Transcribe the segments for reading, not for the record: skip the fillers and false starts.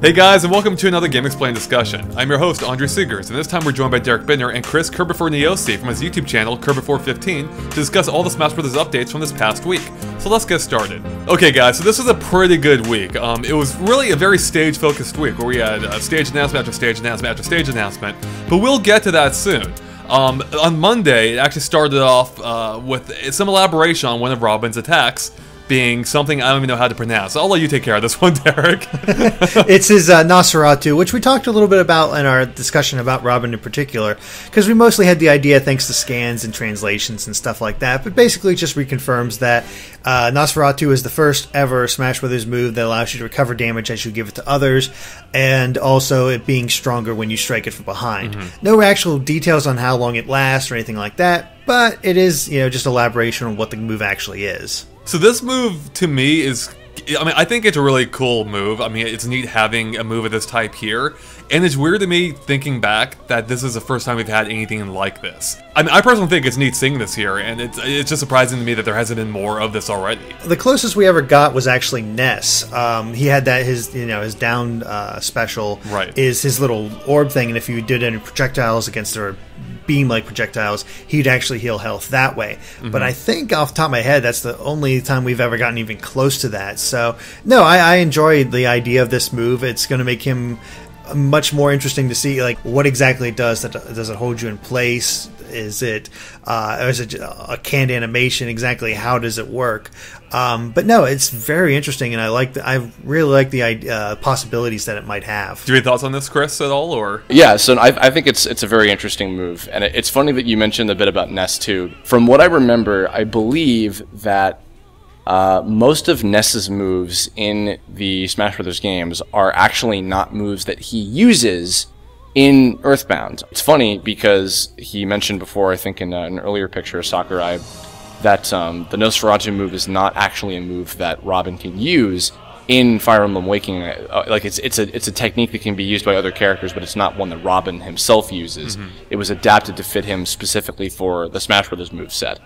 Hey guys, and welcome to another Game Explained discussion. I'm your host, Andre Seegers, and this time we're joined by Derek Bittner and Chris Kirbopher15 Niosi from his YouTube channel, Kirbopher15, to discuss all the Smash Bros. Updates from this past week. So let's get started. Okay guys, so this was a pretty good week. It was really a very stage-focused week, where we had stage announcement after stage announcement after stage announcement, but we'll get to that soon. On Monday, it actually started off with some elaboration on one of Robin's attacks, being something I don't even know how to pronounce. So I'll let you take care of this one, Derek. It's his Nosferatu, which we talked a little bit about in our discussion about Robin in particular, because we mostly had the idea thanks to scans and translations and stuff like that, but basically it just reconfirms that Nosferatu is the first ever Smash Bros. Move that allows you to recover damage as you give it to others, and also it being stronger when you strike it from behind. No actual details on how long it lasts or anything like that, but it is, just elaboration on what the move actually is. So this move, to me, I think it's a really cool move. I mean, it's neat having a move of this type here. And it's weird to me, thinking back, that this is the first time we've had anything like this. I mean, I personally think it's neat seeing this here, and it's just surprising to me that there hasn't been more of this already. The closest we ever got was actually Ness. He had that, his down special is his little orb thing, and if you did any projectiles against their beam-like projectiles, he'd actually heal health that way. But I think off the top of my head, that's the only time we've ever gotten even close to that. So, no, I enjoy the idea of this move. It's going to make him much more interesting to see, like, what exactly it does. Does it hold you in place? Is it a canned animation? Exactly how does it work? But no, it's very interesting, and I really like the possibilities that it might have. Do you have thoughts on this, Chris, at all, or? Yeah, so I think it's a very interesting move, and it's funny that you mentioned a bit about Ness too. From what I remember, I believe that most of Ness's moves in the Smash Bros. Games are actually not moves that he uses in Earthbound. It's funny because he mentioned before, I think in an earlier picture of Sakurai, that the Nosferatu move is not actually a move that Robin can use in Fire Emblem Awakening. Like it's a technique that can be used by other characters, but it's not one that Robin himself uses. It was adapted to fit him specifically for the Smash Bros. Move set.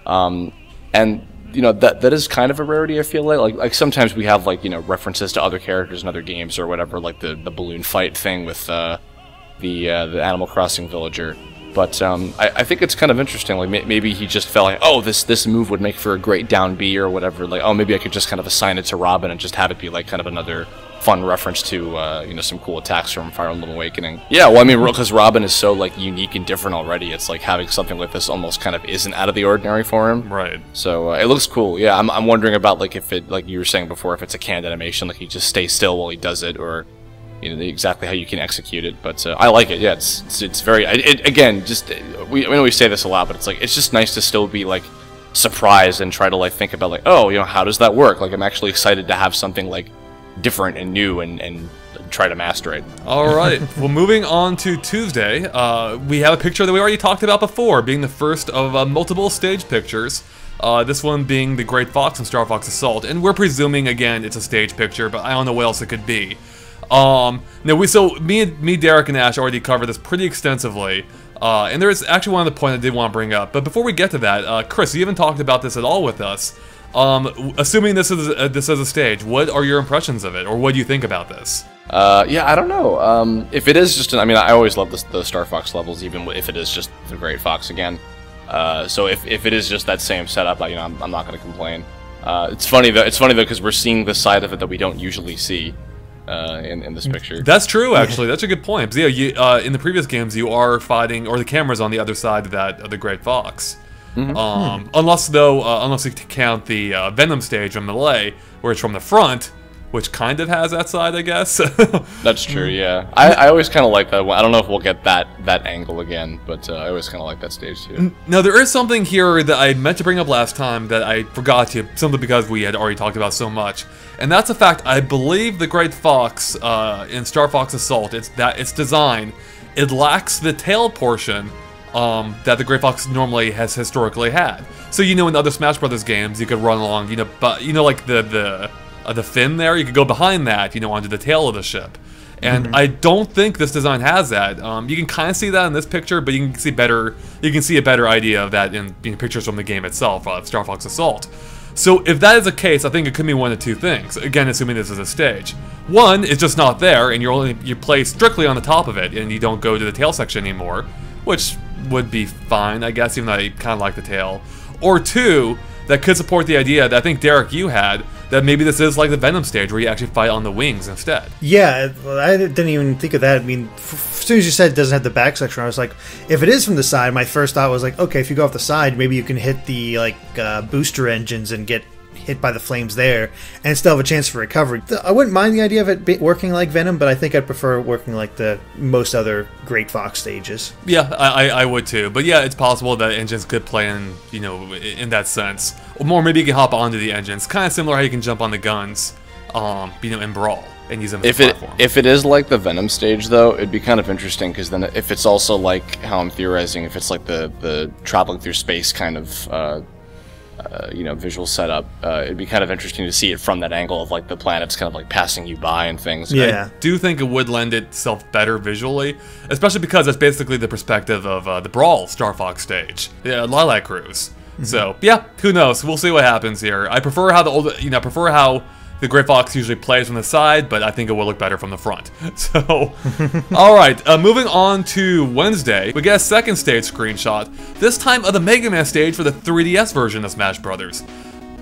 And that is kind of a rarity, I feel like sometimes we have references to other characters in other games or whatever, like the balloon fight thing with the Animal Crossing villager. But I think it's kind of interesting. Like maybe he just felt like, oh, this move would make for a great down B or whatever. Like, oh, maybe I could just kind of assign it to Robin and just have it be like kind of another fun reference to some cool attacks from Fire Emblem Awakening. Yeah, well, I mean, because Robin is so unique and different already, it's like having something like this almost kind of isn't out of the ordinary for him. Right. So it looks cool. Yeah, I'm wondering about if it, like you were saying before, if it's a canned animation, like he just stays still while he does it, or exactly how you can execute it. But I like it. Yeah, it's very. Again, just we say this a lot, but it's just nice to still be surprised and try to think about oh, how does that work? I'm actually excited to have something different and new and try to master it. All right. Well, moving on to Tuesday, we have a picture that we already talked about before, being the first of multiple stage pictures. This one being the Great Fox and Star Fox Assault, and we're presuming again it's a stage picture, but I don't know what else it could be. Me, Derek, and Ash already covered this pretty extensively, and there is actually one other point I did want to bring up. But before we get to that, Chris, you haven't talked about this at all with us. Assuming this is a stage, what are your impressions of it, or what do you think about this? Yeah, I don't know. If it is just, I always love the Star Fox levels, even if it is just the Great Fox again. So if it is just that same setup, I'm not going to complain. It's funny though, because we're seeing the side of it that we don't usually see. In this picture. That's true, actually. That's a good point. Yeah, in the previous games, you are fighting, or the camera's on the other side of the Great Fox. Unless you count the Venom stage from Melee, where it's from the front, which kind of has that side, I guess. That's true, yeah. I always kind of like that one. I don't know if we'll get that angle again, but I always kind of like that stage, too. Now, there is something here that I meant to bring up last time that I forgot to, simply because we had already talked about so much. And that's the fact, I believe the Great Fox in Star Fox Assault, its design, it lacks the tail portion that the Great Fox normally has historically had. So, in other Smash Brothers games, you could run along, but, like the fin there, you could go behind that, onto the tail of the ship. And I don't think this design has that. You can kind of see that in this picture, but you can see a better idea of that in pictures from the game itself, Star Fox Assault. So if that is the case, I think it could be one of two things. Again, assuming this is a stage. One, it's just not there, and you play strictly on the top of it, and you don't go to the tail section anymore, which would be fine, I guess, even though I kind of like the tail. Or two, that could support the idea that I think, Derek, you had, that maybe this is like the Venom stage where you actually fight on the wings instead. Yeah, I didn't even think of that. I mean, as soon as you said it doesn't have the back section, I was like, if it is from the side, my first thought was like, okay, if you go off the side, maybe you can hit the booster engines and get hit by the flames there and still have a chance for recovery. I wouldn't mind the idea of it working like Venom, but I think I'd prefer it working like the most other Great Fox stages. Yeah, I would too. But yeah, it's possible that engines could play in, in that sense. Or maybe you can hop onto the engines. Kind of similar how you can jump on the guns, in Brawl and use them as a platform. If it is like the Venom stage, though, it'd be kind of interesting, because then if it's also like how I'm theorizing, if it's like the traveling through space kind of visual setup, it'd be kind of interesting to see it from that angle of like the planets kind of like passing you by and things. Yeah, I do think it would lend itself better visually, especially because that's basically the perspective of the Brawl Star Fox stage, Lilac Cruise. Mm-hmm. So yeah, who knows? We'll see what happens here. I prefer how the Great Fox usually plays from the side, but I think it will look better from the front. So, alright, moving on to Wednesday, we get a second stage screenshot, this time of the Mega Man stage for the 3DS version of Smash Brothers.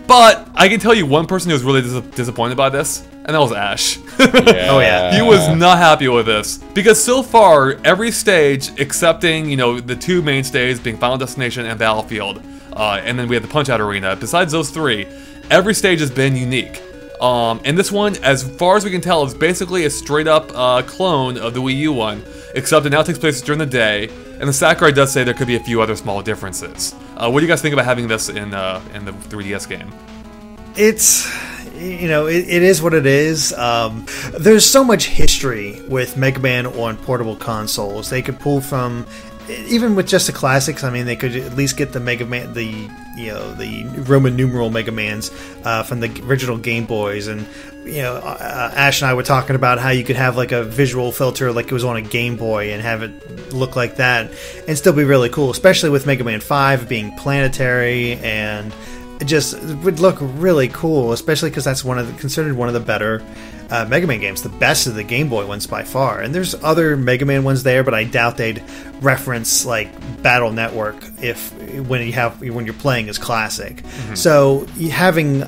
But, I can tell you one person who was really disappointed by this, and that was Ash. Yeah. Oh yeah. He was not happy with this, because so far, every stage, excepting, the two main stages being Final Destination and Battlefield, and then we have the Punch-Out Arena, besides those three, every stage has been unique. And this one, as far as we can tell, is basically a straight-up clone of the Wii U one, except it now takes place during the day, and the Sakurai does say there could be a few other small differences. What do you guys think about having this in the 3DS game? It's, it is what it is. There's so much history with Mega Man on portable consoles. They could pull from, even with just the classics, I mean, they could at least get the Mega Man, the Roman numeral Mega Mans from the original Game Boys, and Ash and I were talking about how you could have like a visual filter like it was on a Game Boy and have it look like that and still be really cool, especially with Mega Man 5 being planetary, and it just would look really cool, especially because that's considered one of the better Mega Man games, the best of the Game Boy ones by far. And there's other Mega Man ones there, but I doubt they'd reference like Battle Network when you're playing as classic. Mm-hmm. So having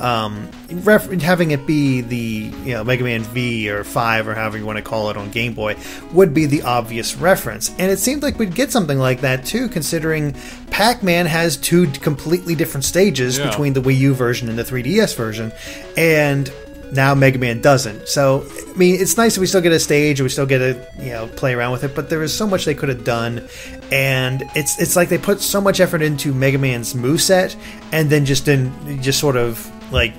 it be the Mega Man V or 5 or however you want to call it on Game Boy would be the obvious reference. And it seemed like we'd get something like that too, considering Pac-Man has two completely different stages between the Wii U version and the 3DS version, and now Mega Man doesn't. So, I mean, it's nice that we still get a stage and we still get to, play around with it, but there is so much they could have done, and it's like they put so much effort into Mega Man's moveset and then just sort of like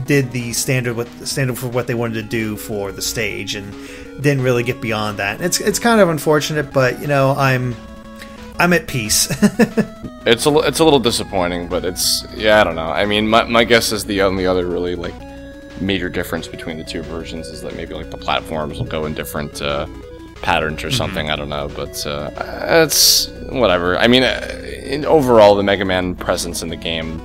did the standard for what they wanted to do for the stage and didn't really get beyond that. It's kind of unfortunate, but I'm at peace. It's a little disappointing, but I don't know. I mean, my guess is the only other really like major difference between the two versions is that maybe like the platforms will go in different patterns or something. I don't know, but it's whatever. I mean, overall, the Mega Man presence in the game,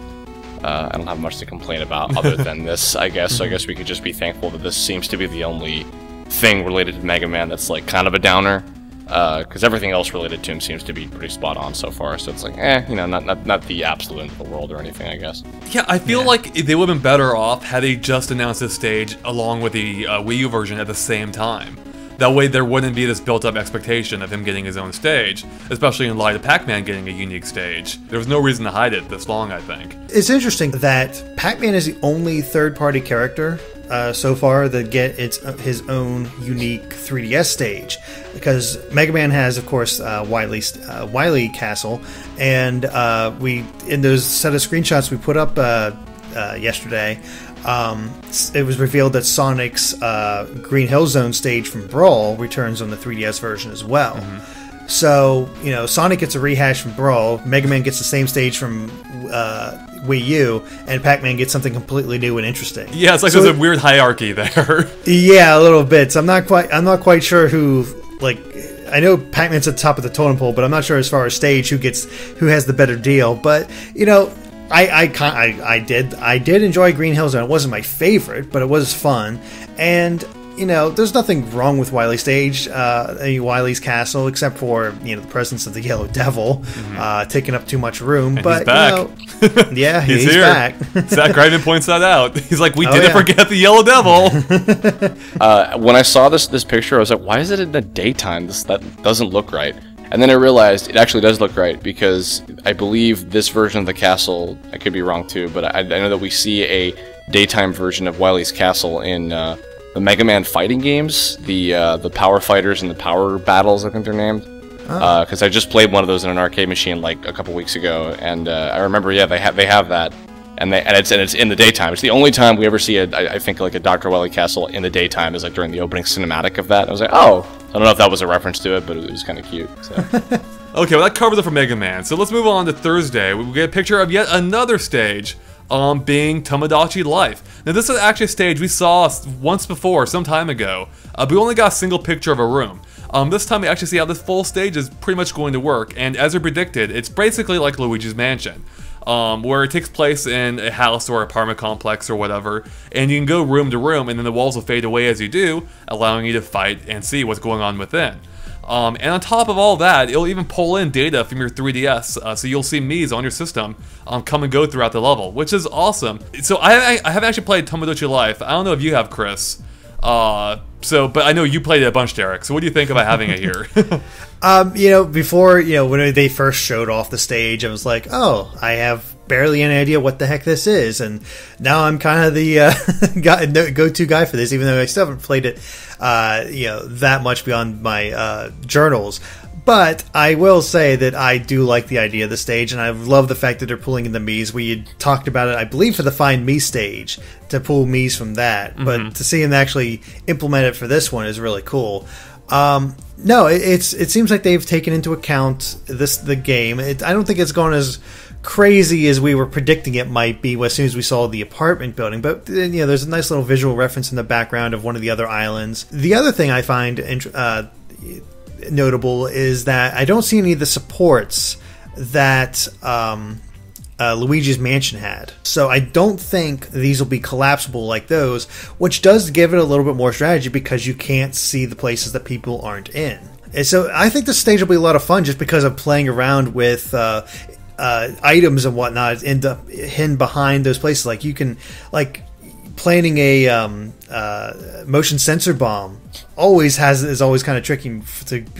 I don't have much to complain about other than this, I guess. So I guess we could just be thankful that this seems to be the only thing related to Mega Man that's like kind of a downer. Because everything else related to him seems to be pretty spot on so far, so it's like, not the absolute end of the world or anything, I guess. Yeah, I feel like they would have been better off had they just announced this stage along with the Wii U version at the same time. That way there wouldn't be this built-up expectation of him getting his own stage, especially in light of Pac-Man getting a unique stage. There was no reason to hide it this long, I think. It's interesting that Pac-Man is the only third-party character so far that get his own unique 3DS stage, because Mega Man has, of course, Wily Castle, and in those set of screenshots we put up yesterday, it was revealed that Sonic's Green Hill Zone stage from Brawl returns on the 3DS version as well. Mm-hmm. So, Sonic gets a rehash from Brawl, Mega Man gets the same stage from Wii U, and Pac-Man gets something completely new and interesting. Yeah, it's like there's a weird hierarchy there. Yeah, a little bit. So I'm not quite sure who, like, I know Pac-Man's at the top of the totem pole, but I'm not sure as far as stage who has the better deal. But, I did enjoy Green Hill Zone. It wasn't my favorite, but it was fun. And there's nothing wrong with Wily Stage, Wily's Castle, except for the presence of the Yellow Devil taking up too much room. And but he's back. yeah, he's here. back. Zach Ryman points that out. He's like, we didn't forget the Yellow Devil. When I saw this picture, I was like, why is it in the daytime? That doesn't look right. And then I realized it actually does look right, because I believe this version of the castle, I could be wrong too, but I know that we see a daytime version of Wily's Castle in the Mega Man fighting games, the Power Fighters and the Power Battles, I think they're named. Because I just played one of those in an arcade machine like a couple weeks ago, and I remember, they have that, and it's in the daytime. It's the only time we ever see I think like a Dr. Wily Castle in the daytime is like during the opening cinematic of that. I was like, oh. I don't know if that was a reference to it, but it was kind of cute. So. Okay, well that covers it for Mega Man. So let's move on to Thursday. We get a picture of yet another stage, being Tomodachi Life. Now this is actually a stage we saw once before, some time ago. But we only got a single picture of a room. This time we actually see how this full stage is pretty much going to work, and as we predicted, it's basically like Luigi's Mansion. Where it takes place in a house or apartment complex or whatever, and you can go room to room, and then the walls will fade away as you do, allowing you to fight and see what's going on within. And on top of all that, it'll even pull in data from your 3DS, so you'll see Mii's on your system come and go throughout the level, which is awesome. So I haven't actually played Tomodachi Life. I don't know if you have, Chris. But I know you played it a bunch, Derek. So what do you think about having it here? Before, when they first showed off the stage, I was like, oh, I have barely any idea what the heck this is. And now I'm kind of the go-to guy for this, even though I still haven't played it, that much beyond my journals. But I will say that I do like the idea of the stage, and I love the fact that they're pulling in the Mii's. We had talked about it, I believe, for the Find Me stage, to pull Mii's from that. Mm-hmm. But to see them actually implement it for this one is really cool. It seems like they've taken into account the game. I don't think it's gone as crazy as we were predicting it might be as soon as we saw the apartment building. But there's a nice little visual reference in the background of one of the other islands. The other thing I find notable is that I don't see any of the supports that Luigi's Mansion had. So I don't think these will be collapsible like those, which does give it a little bit more strategy because you can't see the places that people aren't in. And so I think the stage will be a lot of fun just because of playing around with items and whatnot hidden behind those places. Like you can, planting a motion sensor bomb is always kind of tricky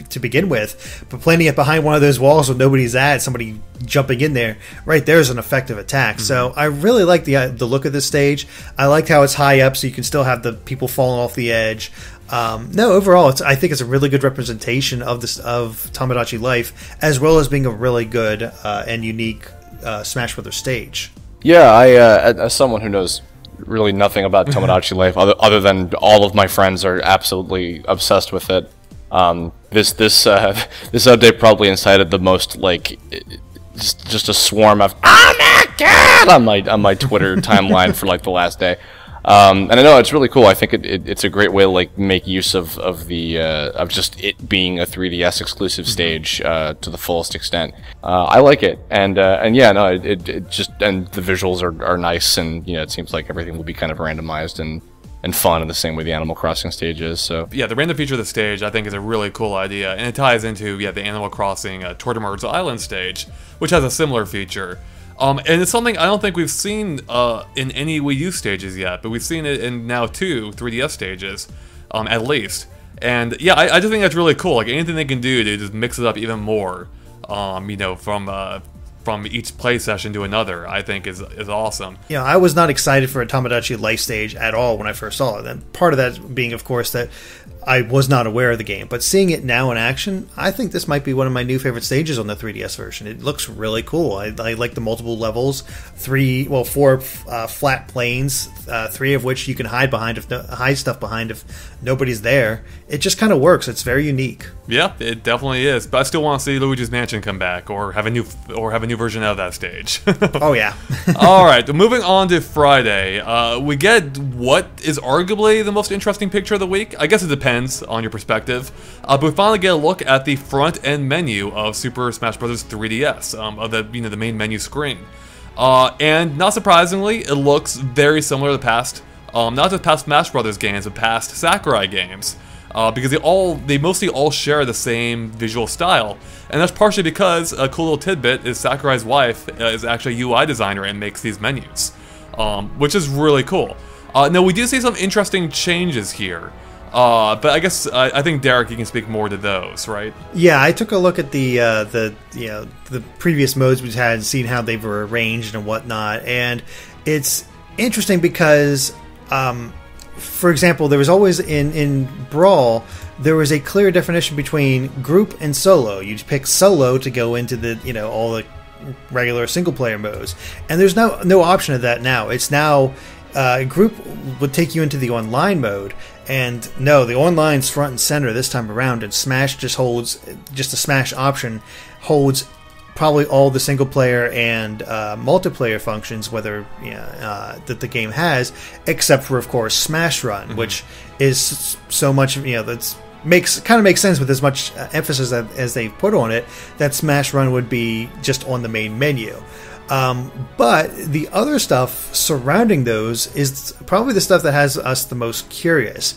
to begin with, but planting it behind one of those walls where nobody's at, somebody jumping in there, right there is an effective attack. Mm-hmm. So I really like the look of this stage. I liked how it's high up, so you can still have the people falling off the edge. Overall, I think it's a really good representation of Tomodachi Life, as well as being a really good and unique Smash Brothers stage. Yeah, as someone who knows really nothing about Tomodachi Life other than all of my friends are absolutely obsessed with it. This update probably incited the most just a swarm of "oh my god" on my Twitter timeline for the last day. And I know it's really cool. I think it's a great way to make use of just it being a 3DS exclusive stage to the fullest extent. I like it, and it just, and the visuals are nice, and it seems like everything will be kind of randomized and fun in the same way the Animal Crossing stage is. So yeah, the random feature of the stage I think is a really cool idea, and it ties into the Animal Crossing Tortimer's Island stage, which has a similar feature. And it's something I don't think we've seen in any Wii U stages yet, but we've seen it in now 2 3DS stages, at least. And yeah, I just think that's really cool. Anything they can do to just mix it up even more, from each play session to another, I think is awesome. I was not excited for a Tomodachi Life stage at all when I first saw it. And part of that being, of course, that I was not aware of the game. But seeing it now in action, I think this might be one of my new favorite stages on the 3DS version. It looks really cool. I like the multiple levels, 4 flat planes, 3 of which you can hide stuff behind if nobody's there. It just kind of works. It's very unique. Yeah, it definitely is. But I still want to see Luigi's Mansion come back or have a new version of that stage. Oh yeah. All right, moving on to Friday. We get what is arguably the most interesting picture of the week. I guess it depends on your perspective. But we finally get a look at the front end menu of Super Smash Bros. 3DS, of the main menu screen. And not surprisingly, it looks very similar to the past, not just past Smash Brothers games, but past Sakurai games. Because they mostly all share the same visual style. And that's partially because a cool little tidbit is Sakurai's wife is actually a UI designer and makes these menus, which is really cool. Now we do see some interesting changes here, but I guess I think Derek, you can speak more to those, right? Yeah, I took a look at the previous modes we've had and seen how they were arranged and whatnot, and it's interesting because, for example, there was always in Brawl, there was a clear definition between group and solo. You'd pick solo to go into the all the regular single player modes, and there's no option of that now. It's now group would take you into the online mode, and no, the online's front and center this time around, and Smash just the Smash option holds probably all the single player and multiplayer functions, whether that the game has, except for, of course, Smash Run, which is so much that's makes sense with as much emphasis as they put on it, that Smash Run would be just on the main menu. But the other stuff surrounding those is probably the stuff that has us the most curious,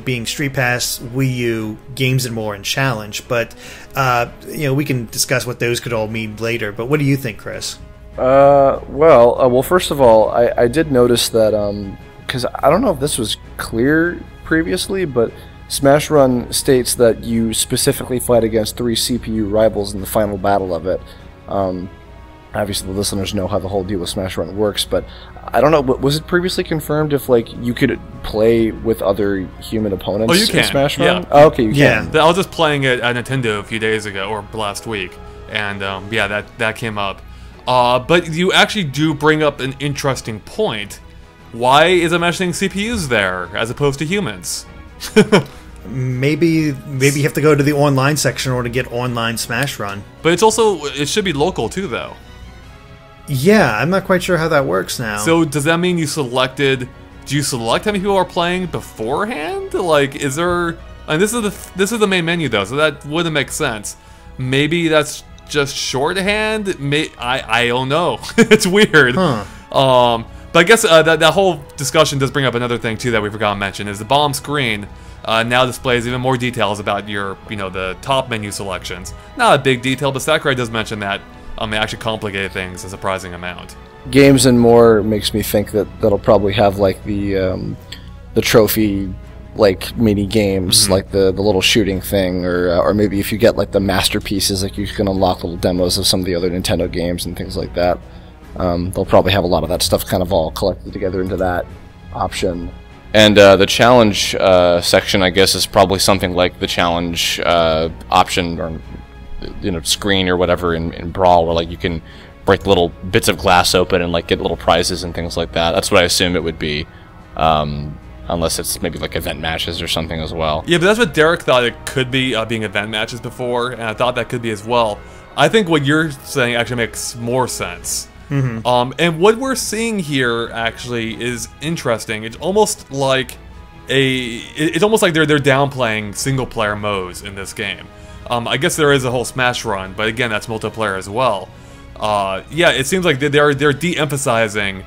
being Street Pass, Wii U, Games and More, and Challenge. But, we can discuss what those could all mean later. But what do you think, Chris? Well, first of all, I did notice that, because I don't know if this was clear previously, but Smash Run states that you specifically fight against 3 CPU rivals in the final battle of it. Obviously, the listeners know how the whole deal with Smash Run works, but I don't know. Was it previously confirmed if you could play with other human opponents? Oh, you can. In Smash Run? Yeah. Oh, okay, you can. I was just playing it at Nintendo a few days ago, or last week, and that came up. But you actually do bring up an interesting point. Why is it mentioning CPUs there as opposed to humans? Maybe you have to go to the online section or to get online Smash Run. But it should be local too, though. Yeah, I'm not quite sure how that works now. So does that mean do you select how many people are playing beforehand? Is there? And this is the main menu though, so that wouldn't make sense. Maybe that's just shorthand. I don't know. It's weird. Huh. But I guess that whole discussion does bring up another thing too that we forgot to mention is the bottom screen now displays even more details about your the top menu selections. Not a big detail, but Sakurai does mention that. It actually complicated things a surprising amount. Games and More makes me think that'll probably have the trophy mini games, like the little shooting thing, or maybe if you get the masterpieces, you can unlock little demos of some of the other Nintendo games and things like that. They'll probably have a lot of that stuff kind of all collected together into that option. And the challenge section, I guess, is probably something like the challenge option or screen or whatever in Brawl, where you can break little bits of glass open and get little prizes and things like that. That's what I assume it would be, unless it's maybe event matches or something as well. Yeah, but that's what Derek thought it could be, being event matches before, and I thought that could be as well. I think what you're saying actually makes more sense. And what we're seeing here actually is interesting. It's almost like they're downplaying single player modes in this game. I guess there is a whole Smash Run, but again, that's multiplayer as well. It seems like they're de-emphasizing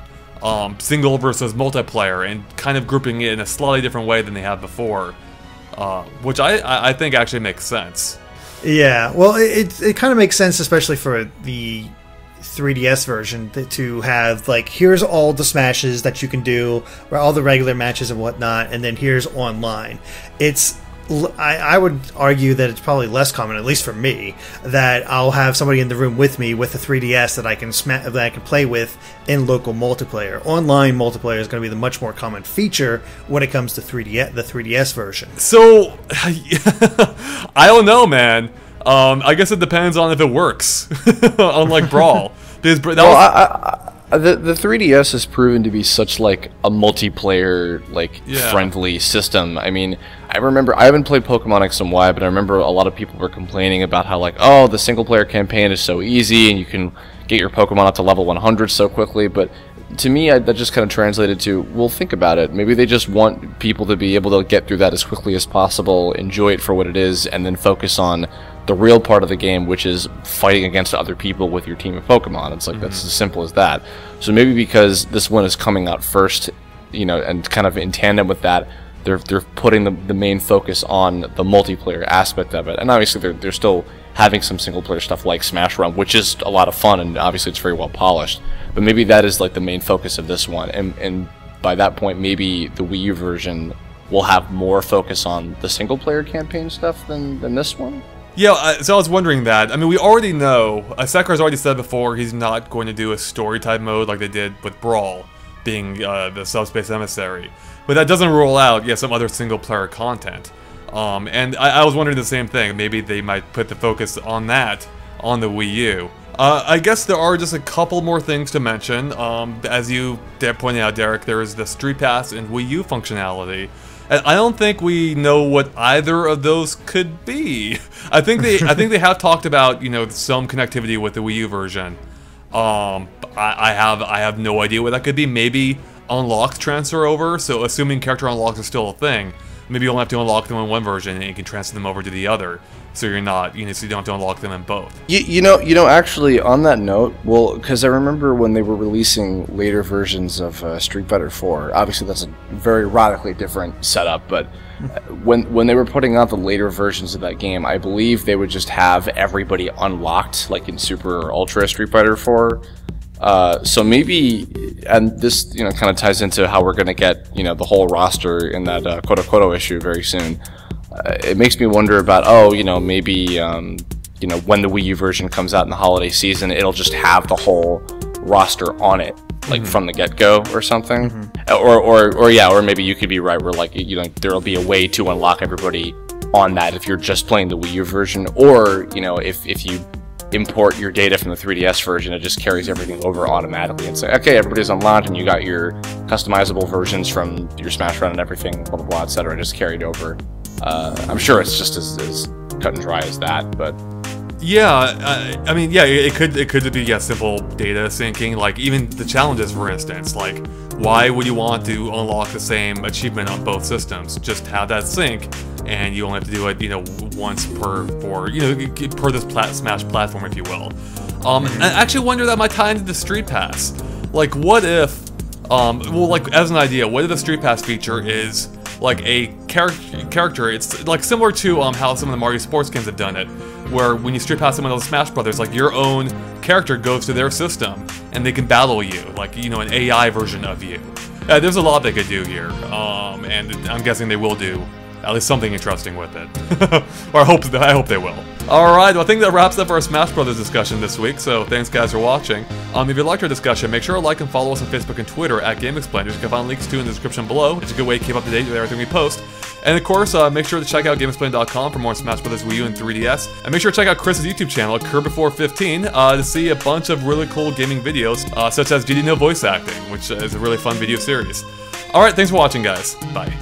single versus multiplayer and kind of grouping it in a slightly different way than they have before, which I think actually makes sense. Yeah, well, it kind of makes sense, especially for the 3DS version, to have here's all the smashes that you can do, or all the regular matches and whatnot, and then here's online. I would argue that it's probably less common, at least for me, that I'll have somebody in the room with me with a 3DS that I can play with in local multiplayer. Online multiplayer is going to be the much more common feature when it comes to the 3DS version. So, I don't know, man. I guess it depends on if it works, unlike Brawl. The 3DS has proven to be such a multiplayer friendly system. I mean, I haven't played Pokemon X and Y, but I remember a lot of people were complaining about how the single player campaign is so easy and you can get your Pokemon up to level 100 so quickly, but to me, that just kind of translated to, well, think about it. Maybe they just want people to be able to get through that as quickly as possible, enjoy it for what it is, and then focus on the real part of the game, which is fighting against other people with your team of Pokemon. It's like, that's as simple as that. So maybe because this one is coming out first, you know, and kind of in tandem with that, they're putting the main focus on the multiplayer aspect of it. And obviously they're still having some single player stuff like Smash Run, which is a lot of fun, and obviously it's very well polished. But maybe that is like the main focus of this one, and by that point maybe the Wii U version will have more focus on the single player campaign stuff than this one. Yeah, so I was wondering that. I mean, we already know, Sakurai's already said before he's not going to do a story type mode like they did with Brawl, being the Subspace Emissary. But that doesn't rule out, some other single-player content. And I was wondering the same thing. Maybe they might put the focus on that on the Wii U. I guess there are just a couple more things to mention. As you pointed out, Derek, there is the Street Pass and Wii U functionality. And I don't think we know what either of those could be. I think they have talked about, you know, some connectivity with the Wii U version. I have no idea what that could be. Maybe unlocked transfer over, so assuming character unlocks are still a thing, maybe you only have to unlock them in one version and you can transfer them over to the other, so you're not, you know, so you don't have to unlock them in both. You know, actually, on that note, well, because I remember when they were releasing later versions of Street Fighter 4, obviously that's a very radically different setup, but when they were putting out the later versions of that game, I believe they would just have everybody unlocked, like in Super or Ultra Street Fighter 4. So maybe, and this, you know, kind of ties into how we're going to get, you know, the whole roster in that Koto Koto issue very soon. It makes me wonder about, oh, you know, maybe, you know, when the Wii U version comes out in the holiday season, it'll just have the whole roster on it, like from the get-go or something. Or maybe you could be right where, like, you know, there'll be a way to unlock everybody on that if you're just playing the Wii U version, or, you know, if you import your data from the 3DS version, it just carries everything over automatically and say, okay, everybody's unlocked and you got your customizable versions from your Smash Run and everything, blah blah blah, etc., just carried over. I'm sure it's just as cut and dry as that, but yeah, I mean, yeah, it could be simple data syncing, like even the challenges, for instance. Like, why would you want to unlock the same achievement on both systems? Just have that sync, and you only have to do it, you know, once per this Smash platform, if you will. I actually wonder that might tie into the Street Pass. Like, what if, well, like as an idea, what if the Street Pass feature is like a character? It's like similar to how some of the Mario sports games have done it, where when you Street Pass some of those Smash Brothers, like your own character goes to their system and they can battle you, like, you know, an AI version of you. There's a lot they could do here, and I'm guessing they will do at least something interesting with it. Or I hope they will. Alright, well, I think that wraps up our Smash Brothers discussion this week, so thanks guys for watching. If you liked our discussion, make sure to like and follow us on Facebook and Twitter at GameExplainers. You can find links to in the description below. It's a good way to keep up to date with everything we post. And of course, make sure to check out GameExplain.com for more Smash Brothers Wii U and 3DS. And make sure to check out Chris's YouTube channel, Kirbopher15, to see a bunch of really cool gaming videos, such as GD No Voice Acting, which is a really fun video series. Alright, thanks for watching guys. Bye.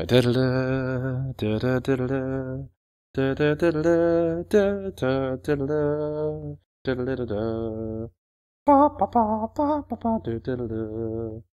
da da da da da da da da da da da da da da da da da